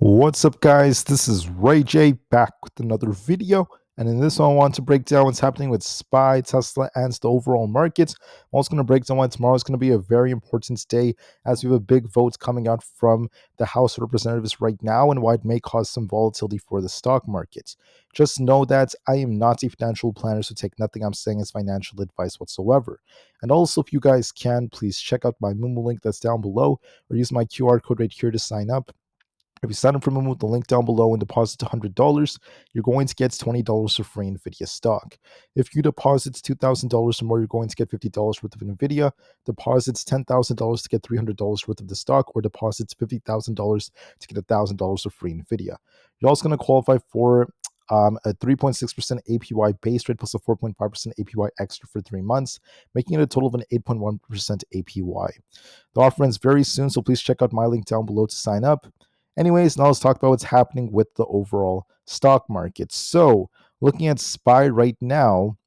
What's up, guys? This is Rey-Jay back with another video. And in this one, I want to break down what's happening with SPY, Tesla, and the overall markets. I'm also going to break down why tomorrow is going to be a very important day as we have a big vote coming out from the House of Representatives right now and why it may cause some volatility for the stock markets. Just know that I am not a financial planner, so take nothing I'm saying as financial advice whatsoever. And also, if you guys can, please check out my Mumu link that's down below or use my QR code right here to sign up. If you sign up for Moomoo with the link down below and deposit $100, you're going to get $20 of free Nvidia stock. If you deposit $2,000 or more, you're going to get $50 worth of Nvidia. Deposits $10,000 to get $300 worth of the stock, or deposits $50,000 to get $1,000 of free Nvidia. You're also going to qualify for a 3.6% APY base rate plus a 4.5% APY extra for 3 months, making it a total of an 8.1% APY. The offer ends very soon, so please check out my link down below to sign up. Anyways, now let's talk about what's happening with the overall stock market. So, looking at SPY right now,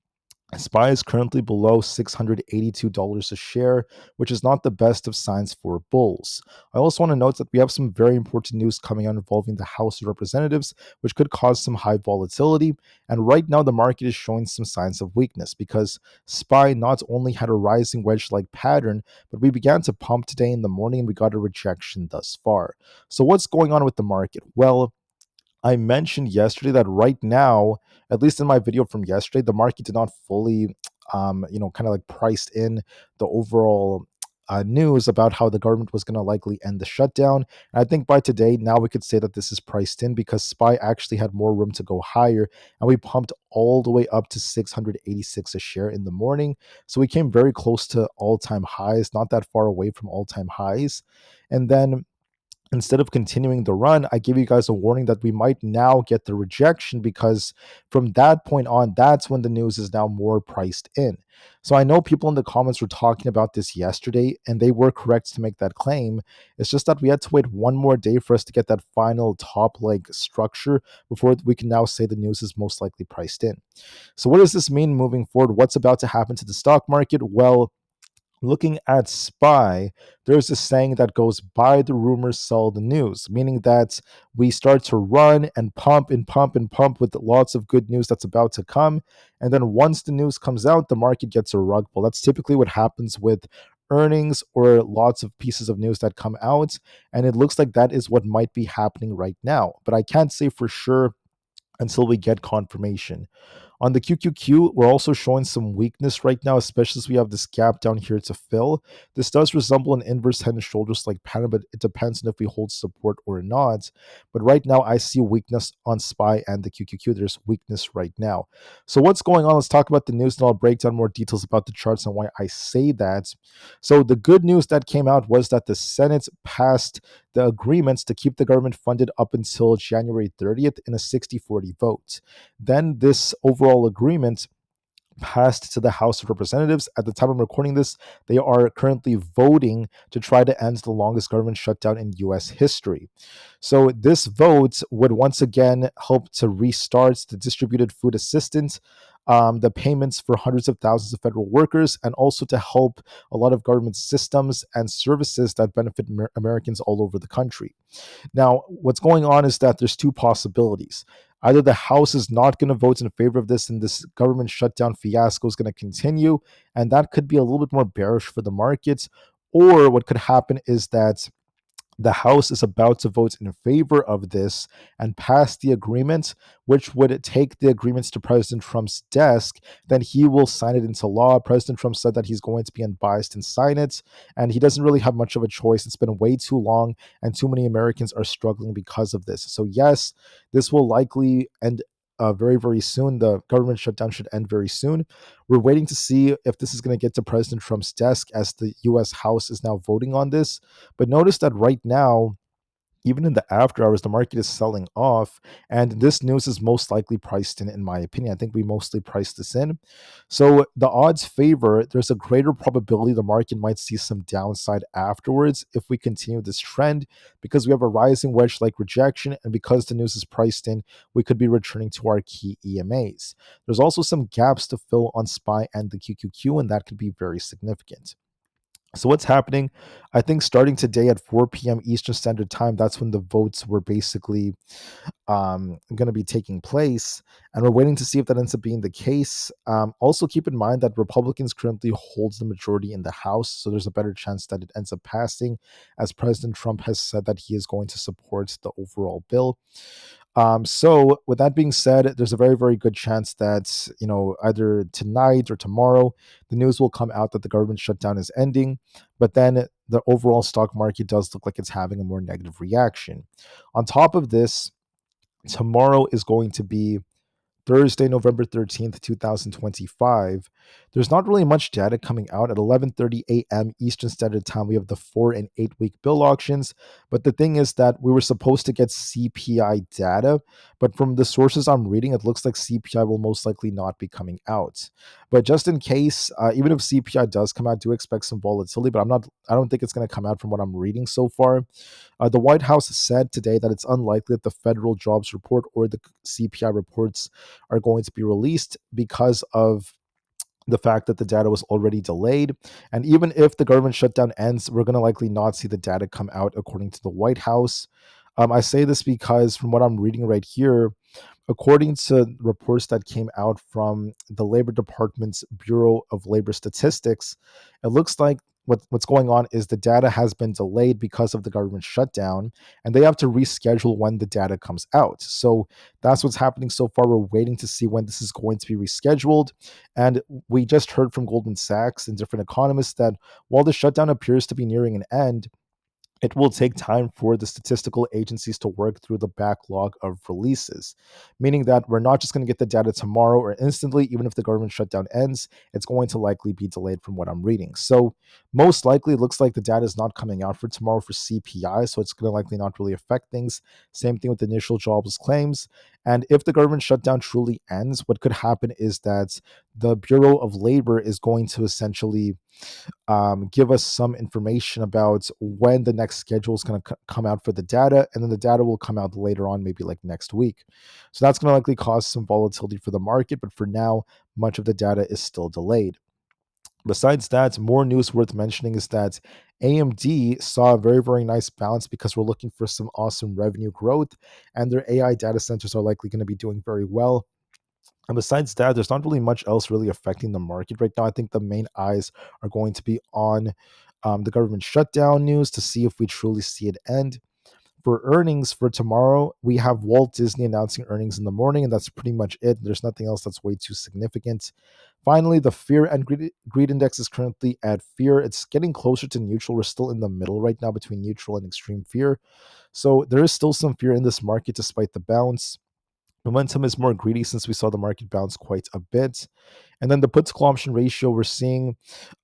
SPY is currently below $682 a share, which is not the best of signs for bulls. I also want to note that we have some very important news coming out involving the House of Representatives, which could cause some high volatility. And right now, the market is showing some signs of weakness because SPY not only had a rising wedge-like pattern, but we began to pump today in the morning and we got a rejection thus far. So what's going on with the market? Well, I mentioned yesterday that right now, at least in my video from yesterday, the market did not fully, kind of like priced in the overall news about how the government was going to likely end the shutdown. And I think by today, now we could say that this is priced in because SPY actually had more room to go higher, and we pumped all the way up to 686 a share in the morning. So we came very close to all-time highs, not that far away from all-time highs. And then instead of continuing the run, I give you guys a warning that we might now get the rejection because from that point on, that's when the news is now more priced in. So I know people in the comments were talking about this yesterday, and they were correct to make that claim. It's just that we had to wait one more day for us to get that final top leg structure before we can now say the news is most likely priced in. So what does this mean moving forward? What's about to happen to the stock market? Well, looking at SPY, there's a saying that goes, buy the rumors, sell the news, meaning that we start to run and pump and pump and pump with lots of good news that's about to come. And then once the news comes out, the market gets a rug pull. That's typically what happens with earnings or lots of pieces of news that come out. And it looks like that is what might be happening right now. But I can't say for sure until we get confirmation. On the QQQ, we're also showing some weakness right now, especially as we have this gap down here to fill. This does resemble an inverse head and shoulders like pattern, but it depends on if we hold support or not. But right now, I see weakness on SPY and the QQQ. There's weakness right now. So what's going on? Let's talk about the news, and I'll break down more details about the charts and why I say that. So the good news that came out was that the Senate passed the agreements to keep the government funded up until January 30th in a 60-40 vote. Then this overall agreement passed to the House of Representatives. At the time I'm recording this, they are currently voting to try to end the longest government shutdown in U.S. history. So this vote would once again help to restart the distributed food assistance, the payments for hundreds of thousands of federal workers, and also to help a lot of government systems and services that benefit Americans all over the country. Now, what's going on is that there's two possibilities. Either the House is not going to vote in favor of this and this government shutdown fiasco is going to continue, and that could be a little bit more bearish for the markets. Or what could happen is that the House is about to vote in favor of this and pass the agreement, which would take the agreements to President Trump's desk. Then he will sign it into law. President Trump said that he's going to be unbiased and sign it, and he doesn't really have much of a choice. It's been way too long, and too many Americans are struggling because of this. So yes, this will likely end very, very soon. The government shutdown should end very soon. We're waiting to see if this is going to get to President Trump's desk as the U.S. House is now voting on this. But notice that right now, even in the after hours, the market is selling off, and this news is most likely priced in my opinion. I think we mostly priced this in. So the odds favor, there's a greater probability the market might see some downside afterwards if we continue this trend, because we have a rising wedge like rejection, and because the news is priced in, we could be returning to our key EMAs. There's also some gaps to fill on SPY and the QQQ, and that could be very significant. So what's happening? I think starting today at 4 p.m. Eastern Standard Time, that's when the votes were basically going to be taking place, and we're waiting to see if that ends up being the case. Also, keep in mind that Republicans currently holds the majority in the House, so there's a better chance that it ends up passing, as President Trump has said that he is going to support the overall bill. So with that being said, there's a very, very good chance that, either tonight or tomorrow, the news will come out that the government shutdown is ending, but then the overall stock market does look like it's having a more negative reaction. On top of this, tomorrow is going to be Thursday, November 13th, 2025. There's not really much data coming out. At 11:30 a.m. Eastern Standard Time, we have the 4 and 8 week bill auctions. But the thing is that we were supposed to get CPI data, but from the sources I'm reading, it looks like CPI will most likely not be coming out. But just in case, even if CPI does come out, do expect some volatility. But I don't think it's going to come out from what I'm reading so far. The White House said today that it's unlikely that the federal jobs report or the CPI reports are going to be released because of the fact that the data was already delayed. And even if the government shutdown ends, we're going to likely not see the data come out, according to the White House. I say this because from what I'm reading right here, according to reports that came out from the Labor Department's Bureau of Labor Statistics, it looks like what's going on is the data has been delayed because of the government shutdown, and they have to reschedule when the data comes out. So that's what's happening so far. We're waiting to see when this is going to be rescheduled. And we just heard from Goldman Sachs and different economists that while the shutdown appears to be nearing an end, it will take time for the statistical agencies to work through the backlog of releases, meaning that we're not just going to get the data tomorrow or instantly. Even if the government shutdown ends, it's going to likely be delayed from what I'm reading. So most likely it looks like the data is not coming out for tomorrow for CPI, so it's going to likely not really affect things. Same thing with the initial jobless claims. And if the government shutdown truly ends, what could happen is that the Bureau of Labor is going to essentially give us some information about when the next schedule is going to come out for the data, and then the data will come out later on, maybe like next week. So that's going to likely cause some volatility for the market, but for now, much of the data is still delayed. Besides that, more news worth mentioning is that AMD saw a very, very nice bounce because we're looking for some awesome revenue growth, and their AI data centers are likely going to be doing very well. And besides that, there's not really much else really affecting the market right now. I think the main eyes are going to be on the government shutdown news to see if we truly see it end. For earnings for tomorrow, we have Walt Disney announcing earnings in the morning, and that's pretty much it. There's nothing else that's way too significant. Finally, the fear and greed index is currently at fear. It's getting closer to neutral. We're still in the middle right now between neutral and extreme fear. So there is still some fear in this market despite the bounce. Momentum is more greedy since we saw the market bounce quite a bit. And then the puts call option ratio, we're seeing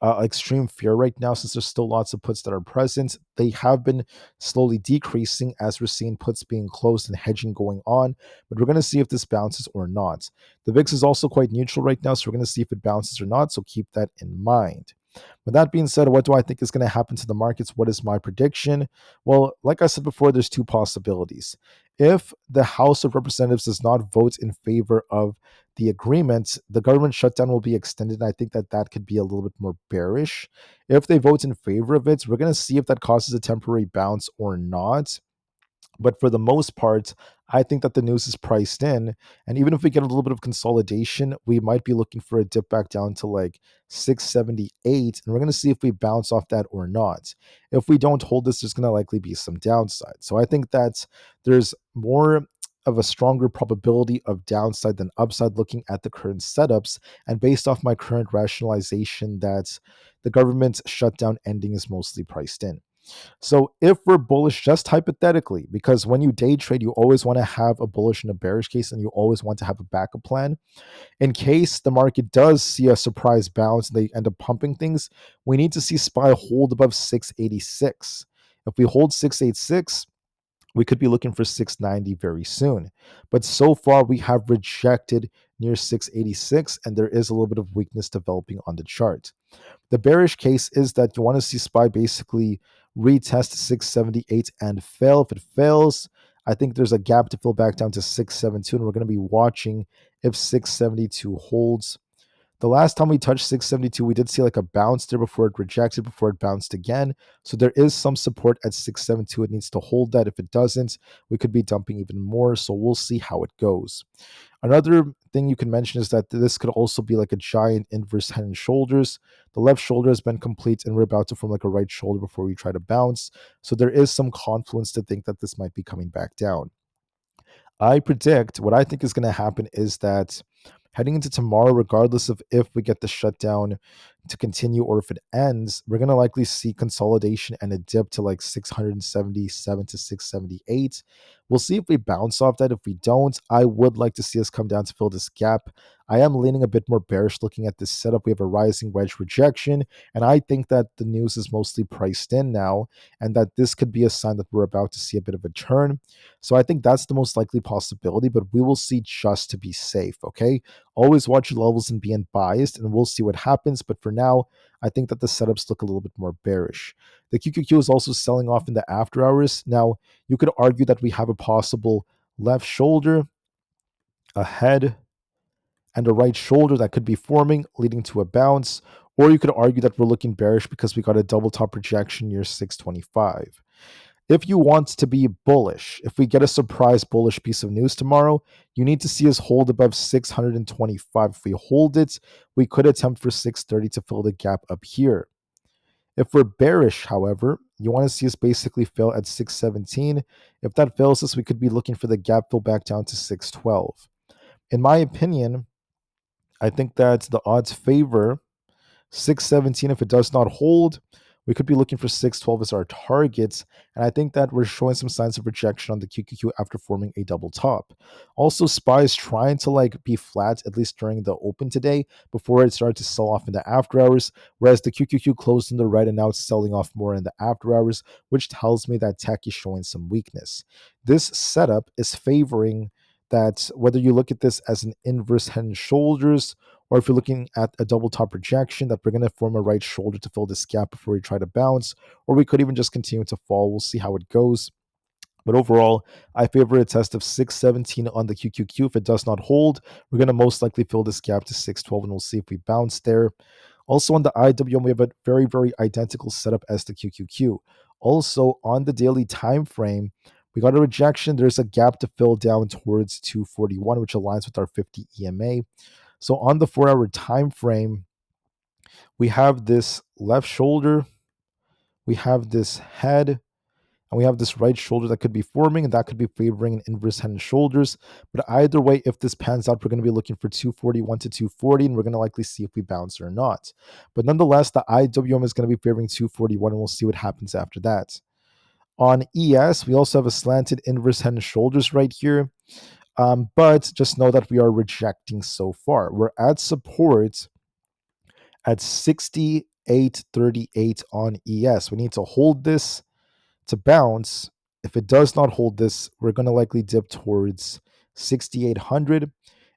extreme fear right now since there's still lots of puts that are present. They have been slowly decreasing as we're seeing puts being closed and hedging going on, but we're going to see if this bounces or not. The VIX is also quite neutral right now, so we're going to see if it bounces or not, so keep that in mind. With that being said, what do I think is going to happen to the markets? What is my prediction? Well, like I said before, there's two possibilities. If the House of Representatives does not vote in favor of the agreement, the government shutdown will be extended. And I think that that could be a little bit more bearish. If they vote in favor of it, we're going to see if that causes a temporary bounce or not. But for the most part, I think that the news is priced in. And even if we get a little bit of consolidation, we might be looking for a dip back down to like 678. And we're going to see if we bounce off that or not. If we don't hold this, there's going to likely be some downside. So I think that there's more of a stronger probability of downside than upside looking at the current setups. And based off my current rationalization that the government shutdown ending is mostly priced in. So if we're bullish, just hypothetically, because when you day trade, you always want to have a bullish and a bearish case, and you always want to have a backup plan. In case the market does see a surprise bounce and they end up pumping things, we need to see SPY hold above 686. If we hold 686, we could be looking for 690 very soon. But so far, we have rejected near 686, and there is a little bit of weakness developing on the chart. The bearish case is that you want to see SPY basically retest 678 and fail. If it fails, I think there's a gap to fill back down to 672, and we're going to be watching if 672 holds. The last time we touched 672, we did see like a bounce there before it rejected, before it bounced again. So there is some support at 672. It needs to hold that. If it doesn't, we could be dumping even more. So we'll see how it goes. Another thing you can mention is that this could also be like a giant inverse head and shoulders. The left shoulder has been complete and we're about to form like a right shoulder before we try to bounce. So there is some confluence to think that this might be coming back down. I predict what I think is going to happen is that heading into tomorrow, regardless of if we get the shutdown to continue or if it ends, we're going to likely see consolidation and a dip to like 677 to 678. We'll see if we bounce off that. If we don't, I would like to see us come down to fill this gap. I am leaning a bit more bearish looking at this setup. We have a rising wedge rejection, and I think that the news is mostly priced in now, and that this could be a sign that we're about to see a bit of a turn. So I think that's the most likely possibility, but we will see just to be safe, okay? Always watch your levels and be unbiased, and we'll see what happens. But for now, I think that the setups look a little bit more bearish. The QQQ is also selling off in the after hours. Now, you could argue that we have a possible left shoulder, a head, and a right shoulder that could be forming, leading to a bounce. Or you could argue that we're looking bearish because we got a double top rejection near 625. If you want to be bullish, if we get a surprise bullish piece of news tomorrow, you need to see us hold above 625. If we hold it, we could attempt for 630 to fill the gap up here. If we're bearish, however, you want to see us basically fail at 617. If that fails us, we could be looking for the gap fill back down to 612. In my opinion, I think that the odds favor 617. If it does not hold, we could be looking for 612 as our targets. And I think that we're showing some signs of rejection on the QQQ after forming a double top. Also, SPY is trying to like be flat, at least during the open today, before it started to sell off in the after hours, whereas the QQQ closed in the red and now it's selling off more in the after hours, which tells me that tech is showing some weakness. This setup is favoring that whether you look at this as an inverse head and shoulders, or if you're looking at a double top rejection, that we're going to form a right shoulder to fill this gap before we try to bounce, or we could even just continue to fall. We'll see how it goes. But overall, I favor a test of 617 on the QQQ. If it does not hold, we're going to most likely fill this gap to 612, and we'll see if we bounce there. Also on the IWM, we have a very, very identical setup as the QQQ. Also on the daily time frame, we got a rejection. There's a gap to fill down towards 241, which aligns with our 50 EMA. So on the 4-hour time frame, we have this left shoulder, we have this head, and we have this right shoulder that could be forming, and that could be favoring an inverse head and shoulders. But either way, if this pans out, we're going to be looking for 241 to 240, and we're going to likely see if we bounce or not. But nonetheless, the IWM is going to be favoring 241, and we'll see what happens after that. On ES, we also have a slanted inverse head and shoulders right here. But just know that we are rejecting so far. We're at support at 68.38 on ES. We need to hold this to bounce. If it does not hold this, we're going to likely dip towards 6,800.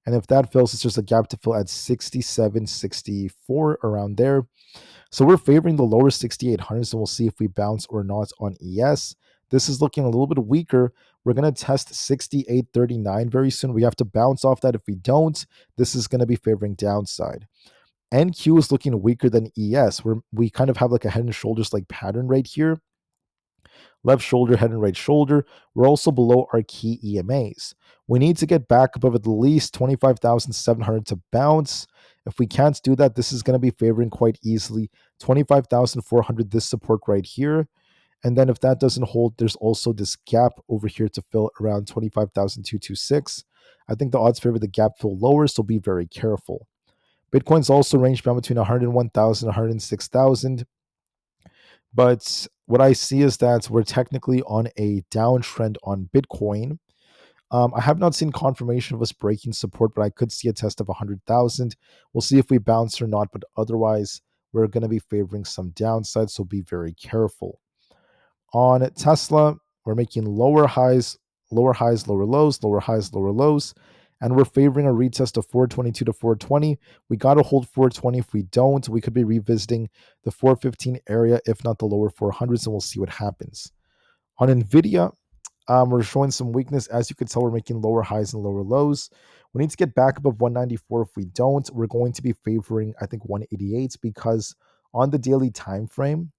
And if that fails, it's just a gap to fill at 67.64, around there. So we're favoring the lower 6,800s, and we'll see if we bounce or not on ES. This is looking a little bit weaker. We're going to test 68.39 very soon. We have to bounce off that. If we don't, this is going to be favoring downside. NQ is looking weaker than ES, where we kind of have like a head and shoulders like pattern right here. Left shoulder, head and right shoulder. We're also below our key EMAs. We need to get back above at least 25,700 to bounce. If we can't do that, this is going to be favoring quite easily 25,400, this support right here. And then if that doesn't hold, there's also this gap over here to fill around 25,226. I think the odds favor the gap fill lower, so be very careful. Bitcoin's also range bound between 101,000 and 106,000. But what I see is that we're technically on a downtrend on Bitcoin. I have not seen confirmation of us breaking support, but I could see a test of 100,000. We'll see if we bounce or not, but otherwise, we're going to be favoring some downside, so be very careful. On Tsla, we're making lower highs, lower lows, lower highs, lower lows, and we're favoring a retest of 422 to 420. We got to hold 420. If we don't, we could be revisiting the 415 area, if not the lower 400s, and we'll see what happens. On Nvda, We're showing some weakness. As you can tell, we're making lower highs and lower lows. We need to get back above 194. If we don't, we're going to be favoring, I think, 188, because on the daily time frame,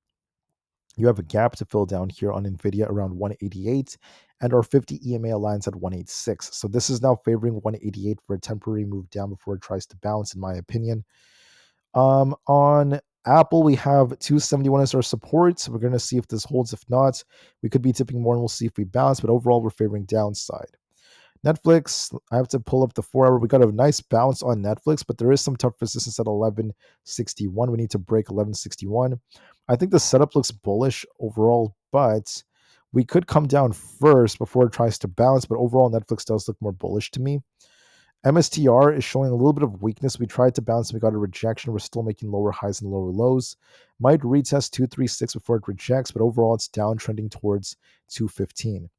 you have a gap to fill down here on Nvidia around 188, and our 50 EMA aligns at 186. So this is now favoring 188 for a temporary move down before it tries to bounce, in my opinion. On Apple, we have 271 as our support. So we're going to see if this holds. If not, we could be tipping more, and we'll see if we bounce. But overall, we're favoring downside. Netflix, I have to pull up the 4 hour. We got a nice bounce on Netflix, but there is some tough resistance at 1161. We need to break 1161. I think the setup looks bullish overall, but we could come down first before it tries to bounce. But overall, Netflix does look more bullish to me. MSTR is showing a little bit of weakness. We tried to bounce and we got a rejection. We're still making lower highs and lower lows. Might retest 236 before it rejects, but overall it's downtrending towards 215.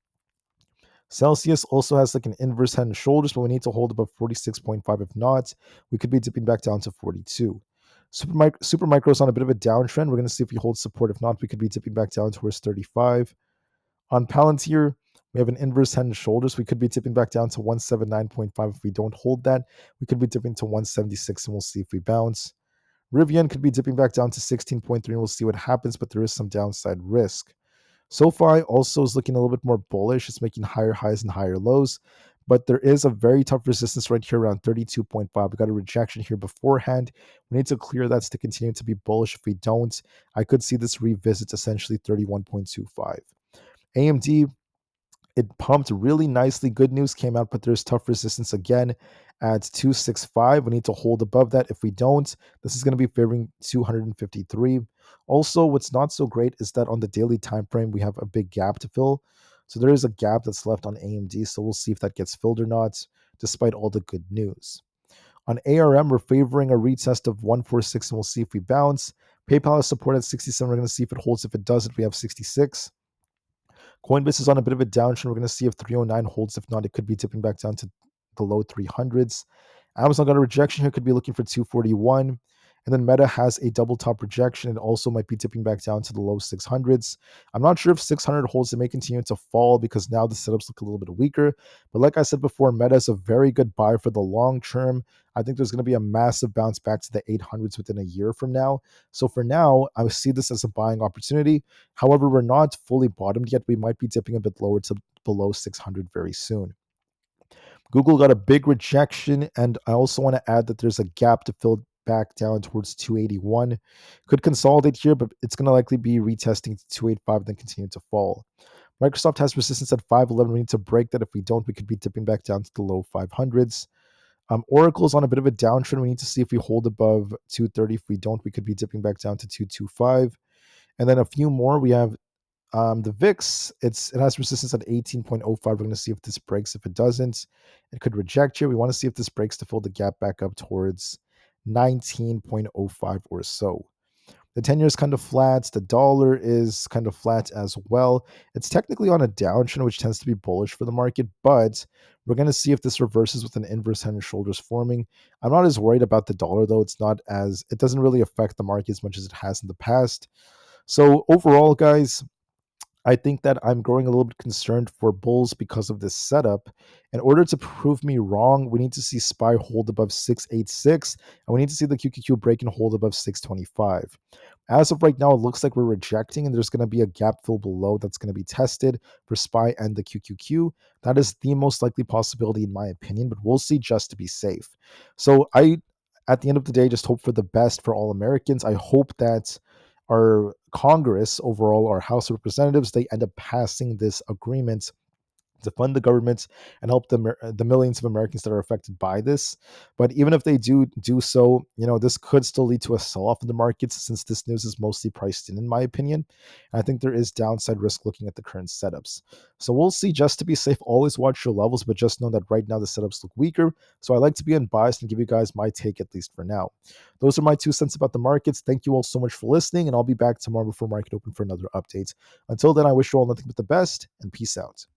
Celsius also has like an inverse head and shoulders, but we need to hold above 46.5. If not, we could be dipping back down to 42. Supermicro is on a bit of a downtrend. We're going to see if we hold support. If not, we could be dipping back down towards 35. On Palantir, we have an inverse head and shoulders. We could be tipping back down to 179.5. If we don't hold that, we could be dipping to 176, and we'll see if we bounce. Rivian could be dipping back down to 16.3, and we'll see what happens, but there is some downside risk. SoFi also is looking a little bit more bullish. It's making higher highs and higher lows, but there is a very tough resistance right here around 32.5. We got a rejection here beforehand. We need to clear that to continue to be bullish. If we don't, I could see this revisit essentially 31.25. AMD, it pumped really nicely. Good news came out, but there's tough resistance again at 265. We need to hold above that. If we don't, this is going to be favoring 253. Also, what's not so great is that on the daily time frame, we have a big gap to fill. So there is a gap that's left on AMD. So we'll see if that gets filled or not, despite all the good news. On ARM, we're favoring a retest of 146, and we'll see if we bounce. PayPal has support at 67. We're going to see if it holds. If it doesn't, we have 66. Coinbase is on a bit of a downtrend. We're going to see if 309 holds. If not, it could be dipping back down to the low 300s. Amazon got a rejection here, could be looking for 241. And then Meta has a double top rejection. It also might be dipping back down to the low 600s. I'm not sure if 600 holds. It may continue to fall because now the setups look a little bit weaker. But like I said before, Meta is a very good buy for the long term. I think there's going to be a massive bounce back to the 800s within a year from now. So for now, I see this as a buying opportunity. However, we're not fully bottomed yet. We might be dipping a bit lower to below 600 very soon. Google got a big rejection, and I also want to add that there's a gap to fill back down towards 281. Could consolidate here, but it's going to likely be retesting to 285, then continue to fall. Microsoft has resistance at 511. We need to break that. If we don't, we could be dipping back down to the low 500s. Oracle's on a bit of a downtrend. We need to see if we hold above 230. If we don't, we could be dipping back down to 225. And then a few more. We have the VIX, it has resistance at 18.05. We're going to see if this breaks. If it doesn't, it could reject here. We want to see if this breaks to fill the gap back up towards 19.05 or so. The 10-year is kind of flat. The dollar is kind of flat as well. It's technically on a downtrend, which tends to be bullish for the market, but we're going to see if this reverses with an inverse head and shoulders forming. I'm not as worried about the dollar, though. It doesn't really affect the market as much as it has in the past. So overall, guys, I think that I'm growing a little bit concerned for bulls because of this setup. In order to prove me wrong, we need to see SPY hold above 686, and we need to see the QQQ break and hold above 625. As of right now, it looks like we're rejecting, and there's going to be a gap fill below that's going to be tested for SPY and the QQQ. That is the most likely possibility in my opinion, but we'll see just to be safe. So at the end of the day, just hope for the best for all Americans. I hope that our Congress, overall, our House of Representatives, they end up passing this agreement to fund the government and help the millions of Americans that are affected by this. But even if they do so, this could still lead to a sell-off in the markets since this news is mostly priced in my opinion. And I think there is downside risk looking at the current setups. So we'll see. Just to be safe, always watch your levels, but just know that right now the setups look weaker. So I like to be unbiased and give you guys my take, at least for now. Those are my 2 cents about the markets. Thank you all so much for listening, and I'll be back tomorrow before market open for another update. Until then, I wish you all nothing but the best, and peace out.